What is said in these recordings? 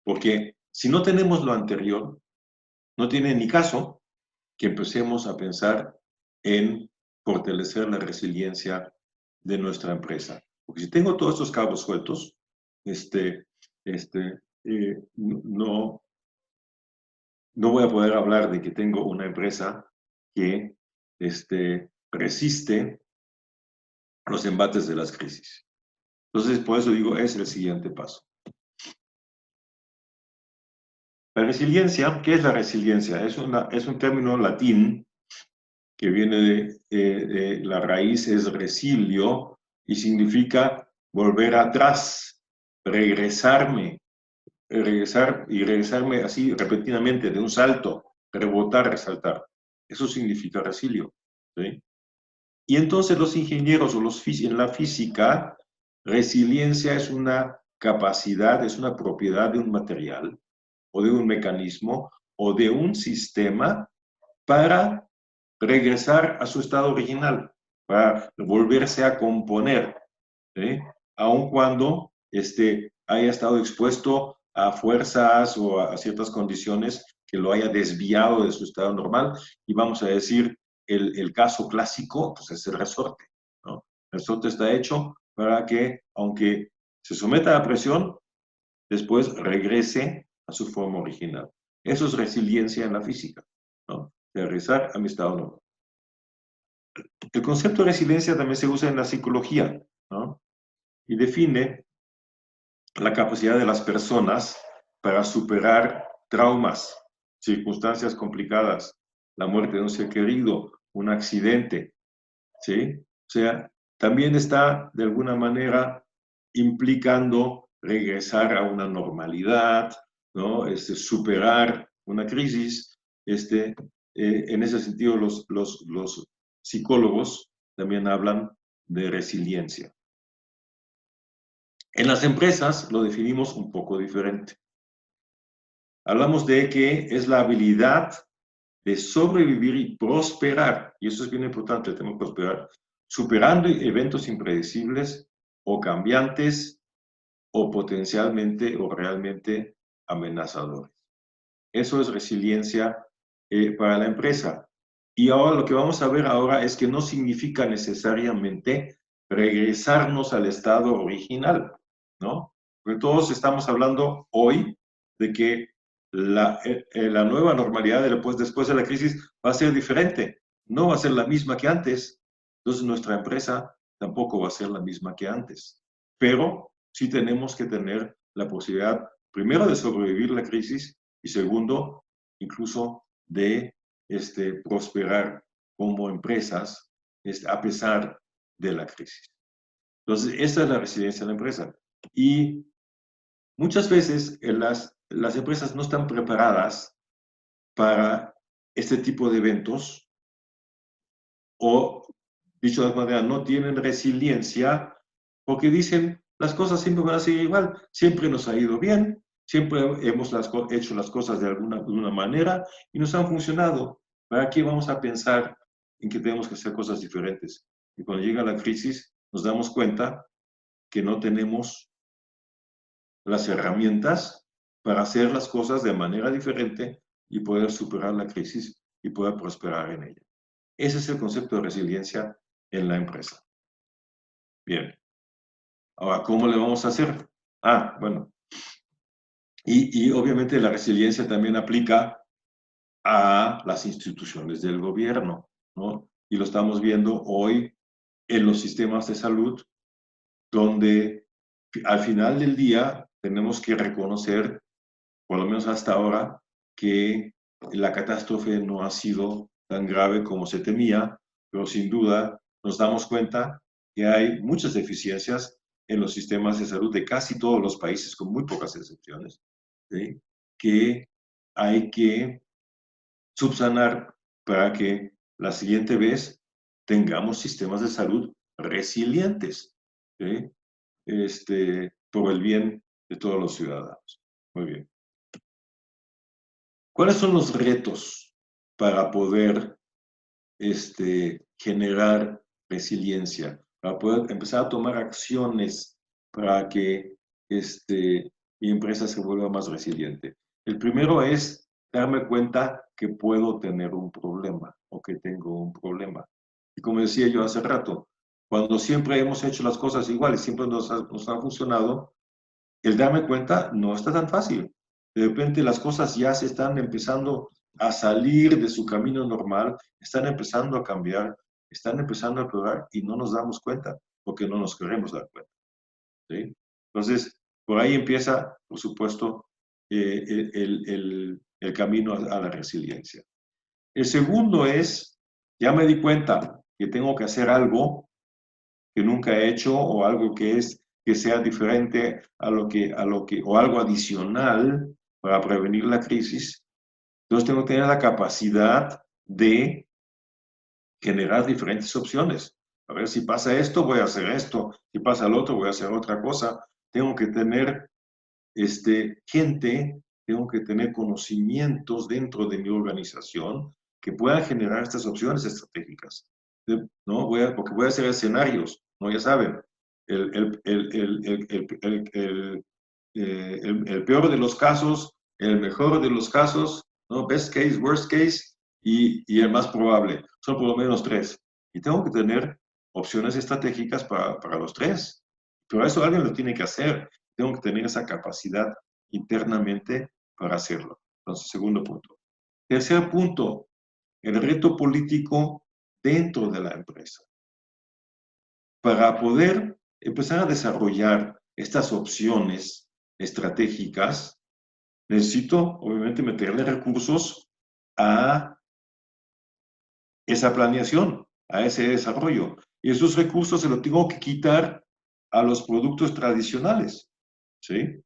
Porque si no tenemos lo anterior, no tiene ni caso que empecemos a pensar en fortalecer la resiliencia de nuestra empresa. Porque si tengo todos estos cabos sueltos, no voy a poder hablar de que tengo una empresa que resiste los embates de las crisis. Entonces, por eso digo, es el siguiente paso. La resiliencia, ¿qué es la resiliencia? Es un término latín que viene de la raíz es resilio y significa volver atrás, regresarme, regresarme así repetidamente de un salto, rebotar, resaltar. Eso significa resilio, ¿sí? Y entonces los ingenieros o en la física, resiliencia es una capacidad, es una propiedad de un material o de un mecanismo o de un sistema para regresar a su estado original, para volverse a componer, ¿sí? Aun cuando haya estado expuesto a fuerzas o a ciertas condiciones que lo haya desviado de su estado normal. Y vamos a decir, el caso clásico pues es el resorte, ¿no? El resorte está hecho para que, aunque se someta a presión, después regrese a su forma original. Eso es resiliencia en la física, ¿no? De regresar a mi estado normal. El concepto de resiliencia también se usa en la psicología, ¿no? Y define la capacidad de las personas para superar traumas, circunstancias complicadas, la muerte de un ser querido, un accidente, ¿sí? O sea, también está de alguna manera implicando regresar a una normalidad, ¿no? Superar una crisis. En ese sentido, los psicólogos también hablan de resiliencia. En las empresas lo definimos un poco diferente. Hablamos de que es la habilidad de sobrevivir y prosperar, y eso es bien importante, el tema de prosperar, superando eventos impredecibles o cambiantes o potencialmente o realmente amenazadores. Eso es resiliencia para la empresa. Y ahora lo que vamos a ver ahora es que no significa necesariamente regresarnos al estado original, ¿no? Porque todos estamos hablando hoy de que la nueva normalidad después de la crisis va a ser diferente, no va a ser la misma que antes. Entonces nuestra empresa tampoco va a ser la misma que antes. Pero sí tenemos que tener la posibilidad, primero, de sobrevivir la crisis y segundo, incluso de prosperar como empresas a pesar de la crisis. Entonces, esa es la resiliencia de la empresa. Y muchas veces las empresas no están preparadas para este tipo de eventos o, dicho de alguna manera, no tienen resiliencia porque dicen las cosas siempre van a seguir igual, siempre nos ha ido bien, siempre hemos hecho las cosas de alguna manera y nos han funcionado. ¿Para qué vamos a pensar en que tenemos que hacer cosas diferentes? Y cuando llega la crisis nos damos cuenta que no tenemos las herramientas para hacer las cosas de manera diferente y poder superar la crisis y poder prosperar en ella. Ese es el concepto de resiliencia en la empresa. Bien. Ahora, ¿cómo le vamos a hacer? Bueno. Y obviamente la resiliencia también aplica a las instituciones del gobierno, ¿no? Y lo estamos viendo hoy en los sistemas de salud, donde al final del día tenemos que reconocer, por lo menos hasta ahora, que la catástrofe no ha sido tan grave como se temía, pero sin duda nos damos cuenta que hay muchas deficiencias en los sistemas de salud de casi todos los países, con muy pocas excepciones, ¿sí? Que hay que subsanar para que la siguiente vez tengamos sistemas de salud resilientes, ¿sí? Por el bien de todos los ciudadanos. Muy bien. ¿Cuáles son los retos para poder generar resiliencia, para poder empezar a tomar acciones para que mi empresa se vuelva más resiliente. El primero es darme cuenta que puedo tener un problema o que tengo un problema. Y como decía yo hace rato, cuando siempre hemos hecho las cosas iguales, siempre nos ha funcionado, el darme cuenta no está tan fácil. De repente las cosas ya se están empezando a salir de su camino normal, están empezando a cambiar, están empezando a empeorar y no nos damos cuenta porque no nos queremos dar cuenta. ¿Sí? Entonces, por ahí empieza, por supuesto, el camino a la resiliencia. El segundo es, ya me di cuenta que tengo que hacer algo que nunca he hecho o algo que sea diferente o algo adicional para prevenir la crisis. Entonces tengo que tener la capacidad de generar diferentes opciones. A ver, si pasa esto, voy a hacer esto. Si pasa lo otro, voy a hacer otra cosa. Tengo que tener gente, tengo que tener conocimientos dentro de mi organización que puedan generar estas opciones estratégicas. ¿No? Porque voy a hacer escenarios, ¿no? Ya saben, el peor de los casos, el mejor de los casos, ¿no? Best case, worst case y el más probable. Son por lo menos 3. Y tengo que tener opciones estratégicas para los 3. Pero eso alguien lo tiene que hacer. Tengo que tener esa capacidad internamente para hacerlo. Entonces, segundo punto. Tercer punto, el reto político dentro de la empresa. Para poder empezar a desarrollar estas opciones estratégicas, necesito, obviamente, meterle recursos a esa planeación, a ese desarrollo. Y esos recursos se los tengo que quitar a los productos tradicionales, ¿sí?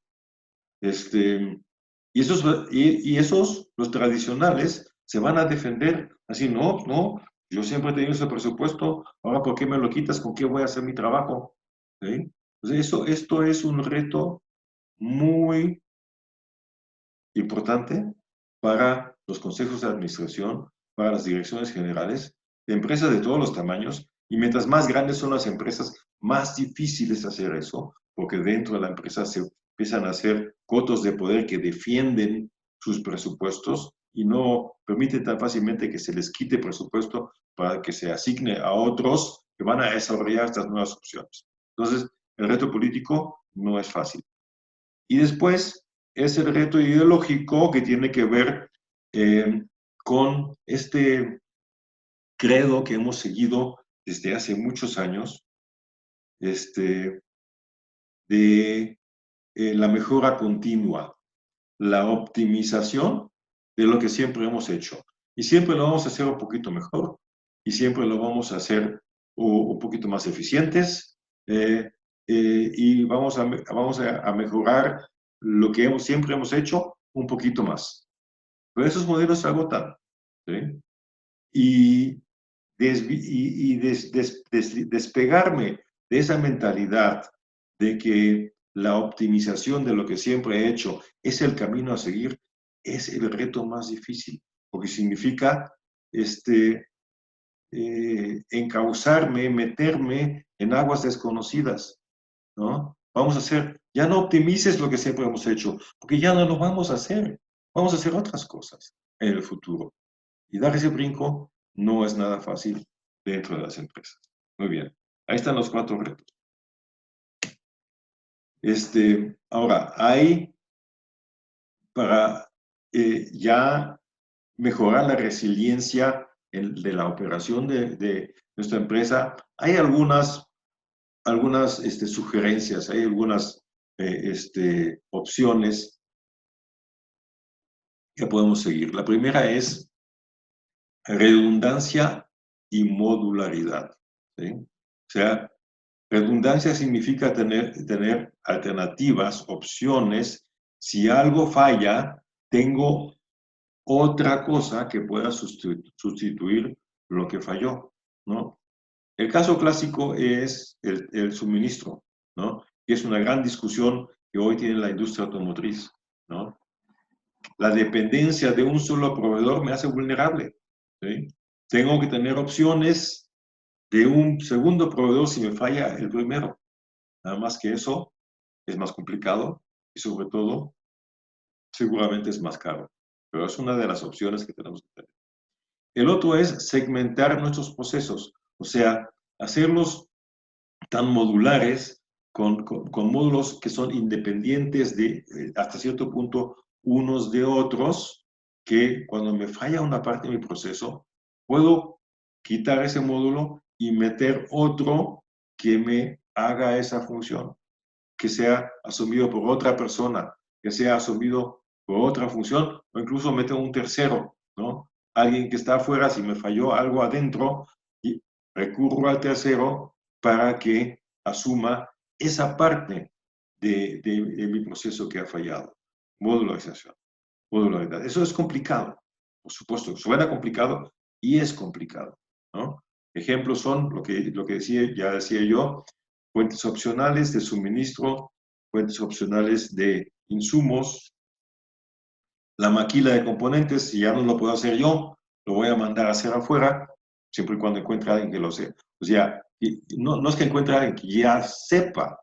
Y esos, los tradicionales, se van a defender así, no, yo siempre he tenido ese presupuesto, ahora ¿por qué me lo quitas? ¿Con qué voy a hacer mi trabajo? ¿Sí? Entonces, esto es un reto muy importante para los consejos de administración, para las direcciones generales de empresas de todos los tamaños, y mientras más grandes son las empresas, más difícil es hacer eso, porque dentro de la empresa se empiezan a hacer cotos de poder que defienden sus presupuestos y no permiten tan fácilmente que se les quite presupuesto para que se asigne a otros que van a desarrollar estas nuevas opciones. Entonces, el reto político no es fácil. Y después es el reto ideológico que tiene que ver con este credo que hemos seguido desde hace muchos años, de la mejora continua, la optimización de lo que siempre hemos hecho. Y siempre lo vamos a hacer un poquito mejor, y siempre lo vamos a hacer un poquito más eficientes, y vamos a mejorar lo que siempre hemos hecho un poquito más. Pero esos modelos se agotan, ¿sí? Y, despegarme de esa mentalidad de que la optimización de lo que siempre he hecho es el camino a seguir, es el reto más difícil, porque significa encauzarme, meterme en aguas desconocidas, ¿no? Vamos a hacer, ya no optimices lo que siempre hemos hecho, porque ya no lo vamos a hacer, vamos a hacer otras cosas en el futuro. Y dar ese brinco no es nada fácil dentro de las empresas. Muy bien, ahí están los 4 retos. Ahora, hay para ya mejorar la resiliencia de la operación de nuestra empresa, hay algunas sugerencias, hay algunas opciones que podemos seguir. La primera es redundancia y modularidad, ¿sí? O sea, redundancia significa tener alternativas, opciones. Si algo falla, tengo otra cosa que pueda sustituir lo que falló, ¿no? El caso clásico es el suministro, ¿no? Y es una gran discusión que hoy tiene la industria automotriz, ¿no? La dependencia de un solo proveedor me hace vulnerable, ¿sí? Tengo que tener opciones de un segundo proveedor si me falla el primero. Nada más que eso es más complicado y sobre todo, seguramente es más caro. Pero es una de las opciones que tenemos que tener. El otro es segmentar nuestros procesos, o sea, hacerlos tan modulares, con módulos que son independientes de, hasta cierto punto, unos de otros, que cuando me falla una parte de mi proceso, puedo quitar ese módulo y meter otro que me haga esa función, que sea asumido por otra persona, que sea asumido por otra función, o incluso meter un tercero, ¿no? Alguien que está afuera, si me falló algo adentro, y recurro al tercero para que asuma esa parte de mi proceso que ha fallado. Modularización, modularidad. Eso es complicado, por supuesto, suena complicado y es complicado, ¿no? Ejemplos son lo que ya decía yo, fuentes opcionales de suministro, fuentes opcionales de insumos, la maquila de componentes, si ya no lo puedo hacer yo, lo voy a mandar a hacer afuera, siempre y cuando encuentre a alguien que lo sepa. O sea, no es que encuentre a alguien que ya sepa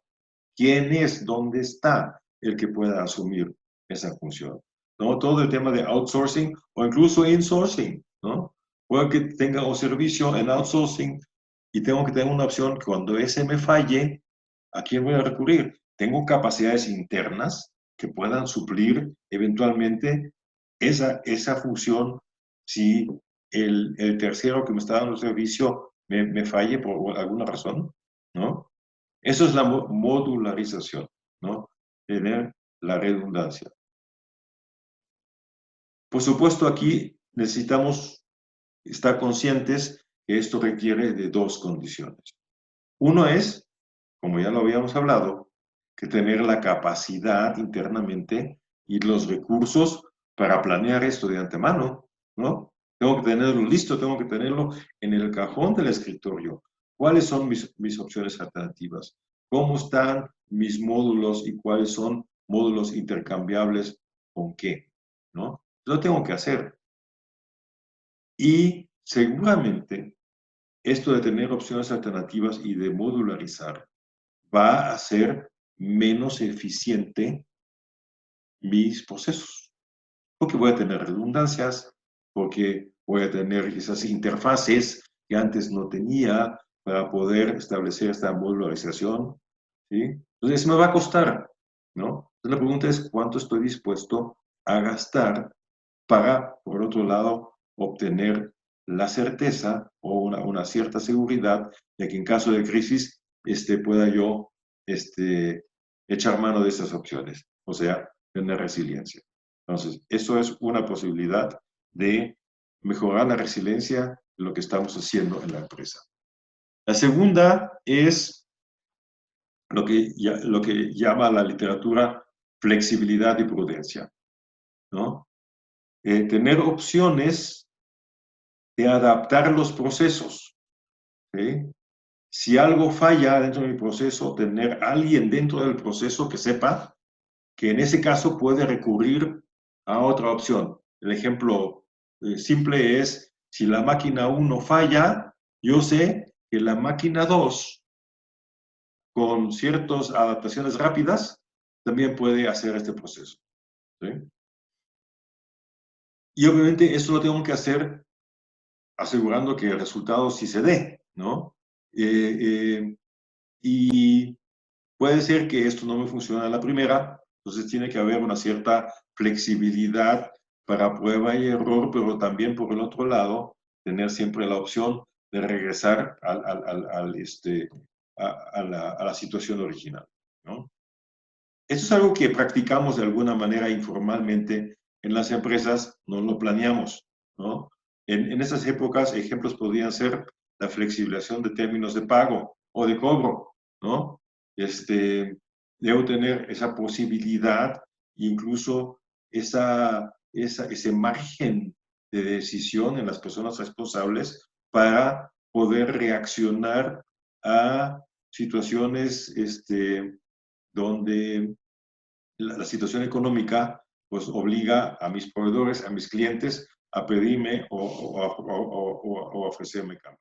quién es, dónde está el que pueda asumir esa función, ¿no? Todo el tema de outsourcing o incluso insourcing, ¿no? Puede que tenga un servicio en outsourcing y tengo que tener una opción que cuando ese me falle, ¿a quién voy a recurrir? Tengo capacidades internas que puedan suplir eventualmente esa función si el tercero que me está dando el servicio me falle por alguna razón, ¿no? Eso es la modularización, ¿no? Tener la redundancia. Por supuesto, aquí necesitamos estar conscientes que esto requiere de dos condiciones. Uno es, como ya lo habíamos hablado, que tener la capacidad internamente y los recursos para planear esto de antemano, ¿no? Tengo que tenerlo listo, tengo que tenerlo en el cajón del escritorio. ¿Cuáles son mis opciones alternativas? ¿Cómo están mis módulos y cuáles son módulos intercambiables con qué? ¿No? Lo tengo que hacer. Y seguramente esto de tener opciones alternativas y de modularizar va a hacer menos eficiente mis procesos. Porque voy a tener redundancias, porque voy a tener esas interfaces que antes no tenía para poder establecer esta modularización, ¿sí? Entonces, me va a costar, ¿no? Entonces, la pregunta es, ¿cuánto estoy dispuesto a gastar para, por otro lado, obtener la certeza o una cierta seguridad de que en caso de crisis pueda yo echar mano de esas opciones, o sea, tener resiliencia? Entonces, eso es una posibilidad de mejorar la resiliencia de lo que estamos haciendo en la empresa. La segunda es lo que llama la literatura flexibilidad y prudencia, ¿no? Tener opciones de adaptar los procesos, ¿sí? Si algo falla dentro de mi proceso, tener alguien dentro del proceso que sepa que en ese caso puede recurrir a otra opción. El ejemplo simple es, si la máquina 1 falla, yo sé que la máquina 2, con ciertas adaptaciones rápidas, también puede hacer este proceso, ¿sí? Y obviamente eso lo tengo que hacer asegurando que el resultado sí se dé, ¿no? Y puede ser que esto no me funcione a la primera, entonces tiene que haber una cierta flexibilidad para prueba y error, pero también por el otro lado, tener siempre la opción de regresar a la situación original, ¿no? Esto es algo que practicamos de alguna manera informalmente en las empresas, no lo planeamos, ¿no? En esas épocas, ejemplos podrían ser la flexibilización de términos de pago o de cobro, ¿no? Debo tener esa posibilidad, incluso ese margen de decisión en las personas responsables para poder reaccionar a situaciones donde la situación económica pues obliga a mis proveedores, a mis clientes, a pedirme o ofrecerme cambio.